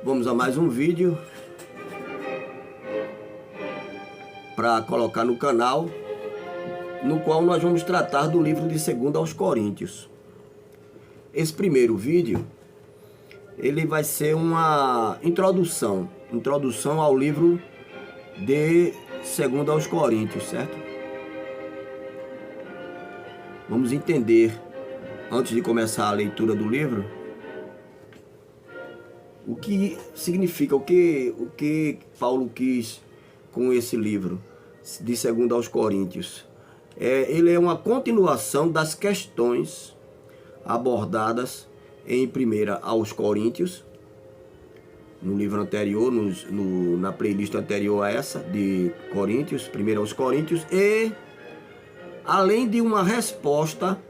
Vamos a mais um vídeo para colocar no canal, no qual nós vamos tratar do livro de 2 aos Coríntios. Esse primeiro vídeo, ele vai ser uma introdução ao livro de 2 aos Coríntios, certo? Vamos entender, antes de começar a leitura do livro, o que significa, o que Paulo quis com esse livro de 2 aos Coríntios. Ele é uma continuação das questões abordadas em 1 aos Coríntios, no livro anterior, na playlist anterior a essa, de Coríntios, 1 aos Coríntios, e além de uma resposta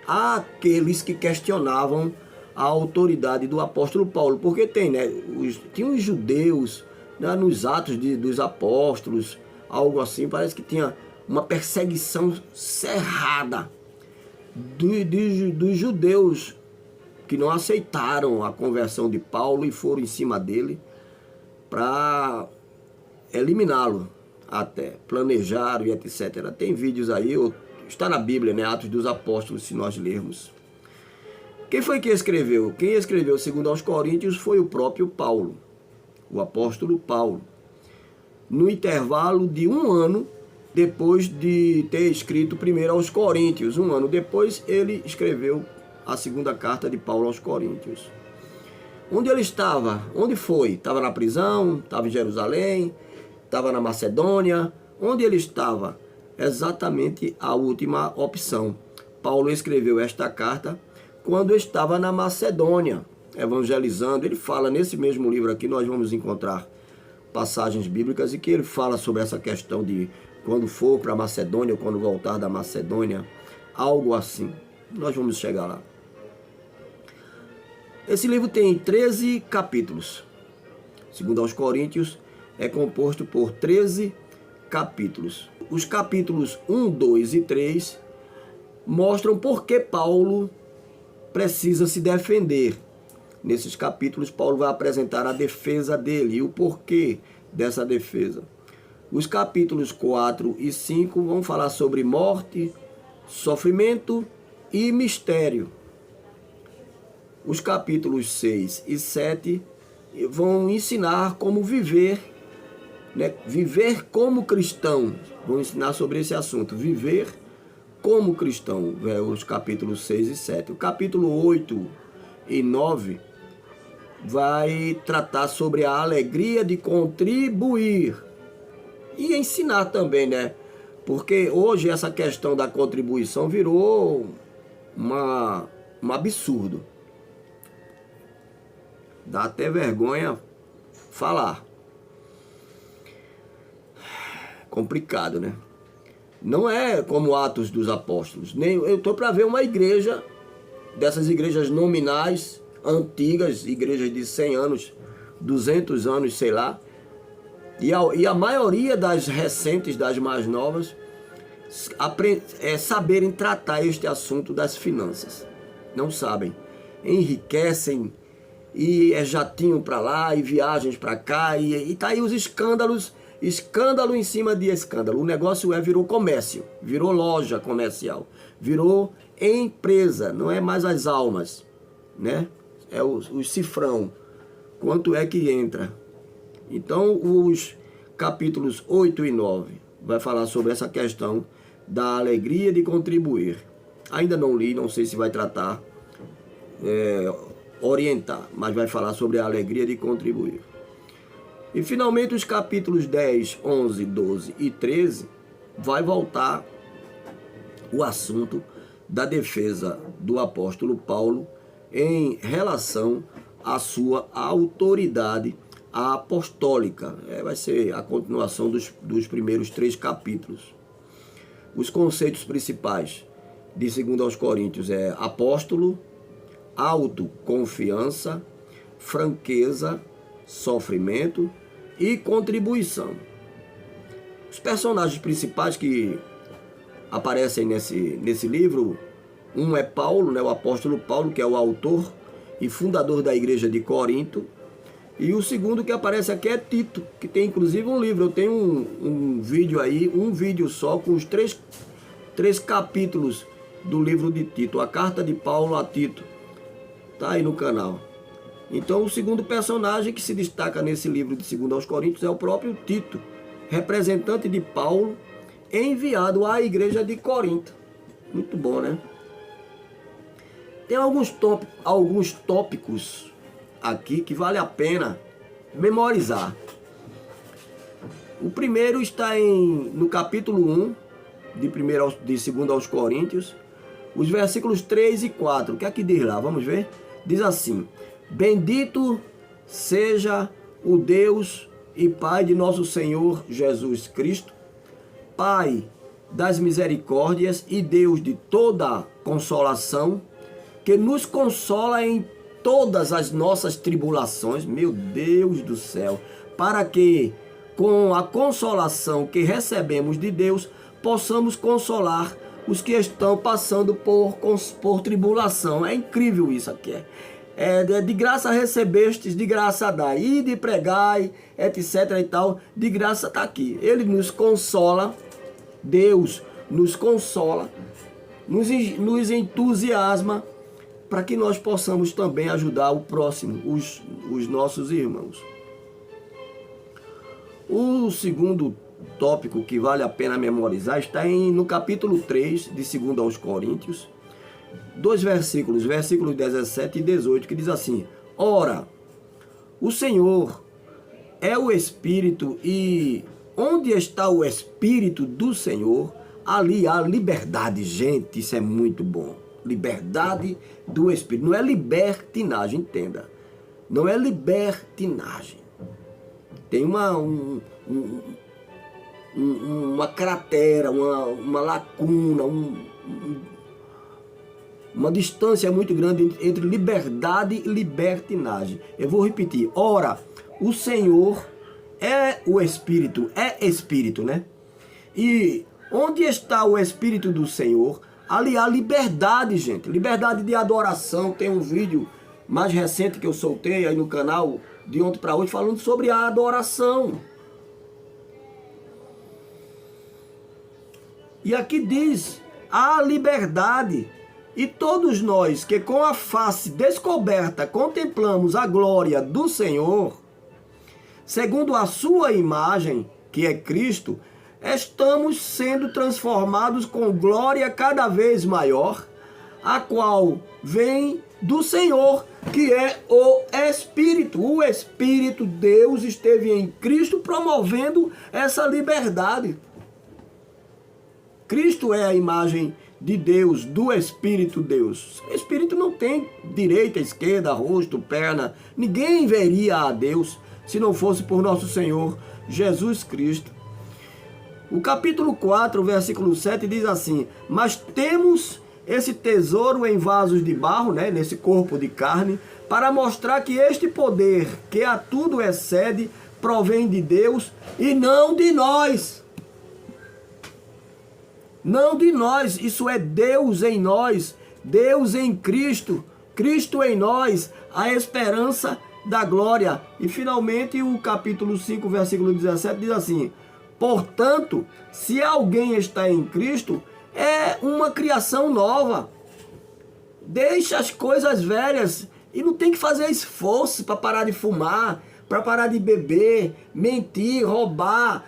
àqueles que questionavam a autoridade do apóstolo Paulo, porque tinha os judeus, né, nos Atos dos Apóstolos, algo assim, parece que tinha uma perseguição cerrada dos judeus que não aceitaram a conversão de Paulo e foram em cima dele para eliminá-lo, até planejaram e etc. Tem vídeos aí, está na Bíblia, né, Atos dos Apóstolos, se nós lermos. Quem foi que escreveu? Quem escreveu 2 aos Coríntios foi o próprio Paulo, o apóstolo Paulo. No intervalo de 1 ano, depois de ter escrito 1 aos Coríntios, 1 ano depois, ele escreveu a 2ª carta de Paulo aos Coríntios. Onde ele estava? Onde foi? Estava na prisão? Estava em Jerusalém? Estava na Macedônia? Onde ele estava? Exatamente a última opção. Paulo escreveu esta carta quando estava na Macedônia, evangelizando. Ele fala nesse mesmo livro aqui, nós vamos encontrar passagens bíblicas e que ele fala sobre essa questão de quando for para a Macedônia ou quando voltar da Macedônia, algo assim. Nós vamos chegar lá. Esse livro tem 13 capítulos. 2 aos Coríntios é composto por 13 capítulos. Os capítulos 1, 2 e 3 mostram por que Paulo precisa se defender. Nesses capítulos, Paulo vai apresentar a defesa dele e o porquê dessa defesa. Os capítulos 4 e 5 vão falar sobre morte, sofrimento e mistério. Os capítulos 6 e 7 vão ensinar como viver, né? Viver como cristão. Vão ensinar sobre esse assunto, viver como cristão, os capítulos 6 e 7. O capítulo 8 e 9 vai tratar sobre a alegria de contribuir e ensinar também, né? Porque hoje essa questão da contribuição virou um absurdo. Dá até vergonha falar. Complicado, né? Não é como Atos dos Apóstolos. Eu estou para ver uma igreja, dessas igrejas nominais, antigas, igrejas de 100 anos, 200 anos, sei lá. E a maioria das recentes, das mais novas, saberem tratar este assunto das finanças. Não sabem. Enriquecem e é jatinho para lá e viagens para cá. E tá aí os escândalos. Escândalo em cima de escândalo. O negócio virou comércio, virou loja comercial, virou empresa, não é mais as almas, né? É o cifrão, quanto é que entra. Então, os capítulos 8 e 9 vai falar sobre essa questão da alegria de contribuir. Ainda não li, não sei se vai tratar, orientar, mas vai falar sobre a alegria de contribuir. E finalmente os capítulos 10, 11, 12 e 13 vai voltar o assunto da defesa do apóstolo Paulo em relação à sua autoridade apostólica. Vai ser a continuação dos primeiros 3 capítulos. Os conceitos principais de 2 aos Coríntios é apóstolo, autoconfiança, franqueza, sofrimento e contribuição. Os personagens principais que aparecem nesse livro, um é Paulo, né, o apóstolo Paulo, que é o autor e fundador da igreja de Corinto. E o segundo que aparece aqui é Tito, que tem inclusive um livro. Eu tenho um vídeo aí, um vídeo só, com os três capítulos do livro de Tito, a carta de Paulo a Tito. Tá aí no canal. Então o segundo personagem que se destaca nesse livro de 2 aos Coríntios é o próprio Tito, representante de Paulo, enviado à igreja de Corinto. Muito bom, né? Tem alguns tópicos aqui que vale a pena memorizar. O primeiro está no capítulo 1, de 2 aos Coríntios, os versículos 3 e 4. O que é que diz lá? Vamos ver? Diz assim: Bendito seja o Deus e Pai de nosso Senhor Jesus Cristo, Pai das misericórdias e Deus de toda consolação, que nos consola em todas as nossas tribulações, meu Deus do céu, para que, com a consolação que recebemos de Deus, possamos consolar os que estão passando por tribulação. É incrível isso aqui. De graça recebestes, de graça dai, e de pregai, etc e tal, de graça está aqui. Ele nos consola, Deus nos consola, nos entusiasma, para que nós possamos também ajudar o próximo, os nossos irmãos. O segundo tópico que vale a pena memorizar está no capítulo 3 de 2 aos Coríntios, dois versículos 17 e 18, que diz assim: Ora, o Senhor é o Espírito, e onde está o Espírito do Senhor, ali há liberdade. Gente, isso é muito bom. Liberdade do Espírito. Não é libertinagem, entenda. Não é libertinagem. Tem uma cratera, uma lacuna, uma distância muito grande entre liberdade e libertinagem. Eu vou repetir. Ora, o Senhor é o Espírito, né? E onde está o Espírito do Senhor, ali há liberdade, gente. Liberdade de adoração. Tem um vídeo mais recente que eu soltei aí no canal, de ontem para hoje, falando sobre a adoração. E aqui diz: há liberdade. E todos nós que com a face descoberta contemplamos a glória do Senhor, segundo a sua imagem, que é Cristo, estamos sendo transformados com glória cada vez maior, a qual vem do Senhor, que é o Espírito. O Espírito, Deus esteve em Cristo promovendo essa liberdade. Cristo é a imagem de Deus, do Espírito Deus. O Espírito não tem direita, esquerda, rosto, perna. Ninguém veria a Deus se não fosse por nosso Senhor Jesus Cristo. O capítulo 4, versículo 7 diz assim: Mas temos esse tesouro em vasos de barro, né, nesse corpo de carne, para mostrar que este poder, que a tudo excede, provém de Deus e não de nós. Não de nós, isso é Deus em nós, Deus em Cristo, Cristo em nós, a esperança da glória. E finalmente o capítulo 5, versículo 17 diz assim: Portanto, se alguém está em Cristo, é uma criação nova. Deixa as coisas velhas e não tem que fazer esforço para parar de fumar, para parar de beber, mentir, roubar,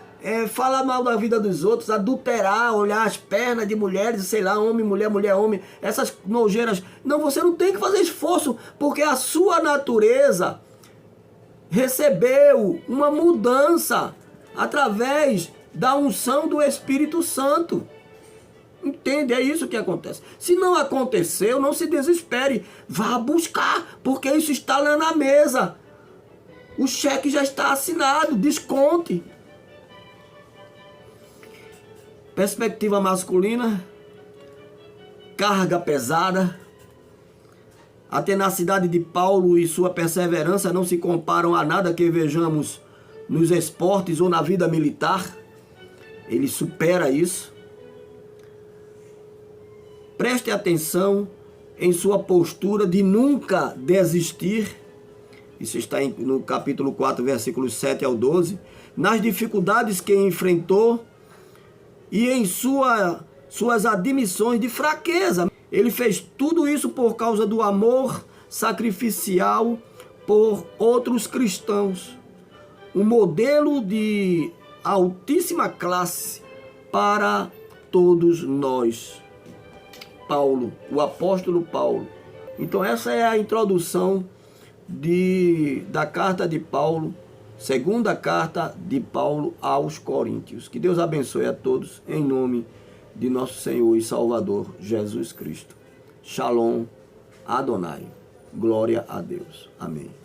falar mal da vida dos outros, adulterar, olhar as pernas de mulheres, sei lá, homem, mulher, mulher, homem, essas nojeiras. Não, você não tem que fazer esforço, porque a sua natureza recebeu uma mudança através da unção do Espírito Santo. Entende? É isso que acontece. Se não aconteceu, não se desespere. Vá buscar, porque isso está lá na mesa. O cheque já está assinado, desconte. Perspectiva masculina, carga pesada. A tenacidade de Paulo e sua perseverança não se comparam a nada que vejamos nos esportes ou na vida militar. ele supera isso. Preste atenção em sua postura de nunca desistir. Isso está no capítulo 4, versículos 7 ao 12. Nas dificuldades que enfrentou e em suas admissões de fraqueza. Ele fez tudo isso por causa do amor sacrificial por outros cristãos. Um modelo de altíssima classe para todos nós. Paulo, o apóstolo Paulo. Então essa é a introdução da carta de Paulo, segunda carta de Paulo aos Coríntios. Que Deus abençoe a todos, em nome de nosso Senhor e Salvador Jesus Cristo. Shalom Adonai. Glória a Deus. Amém.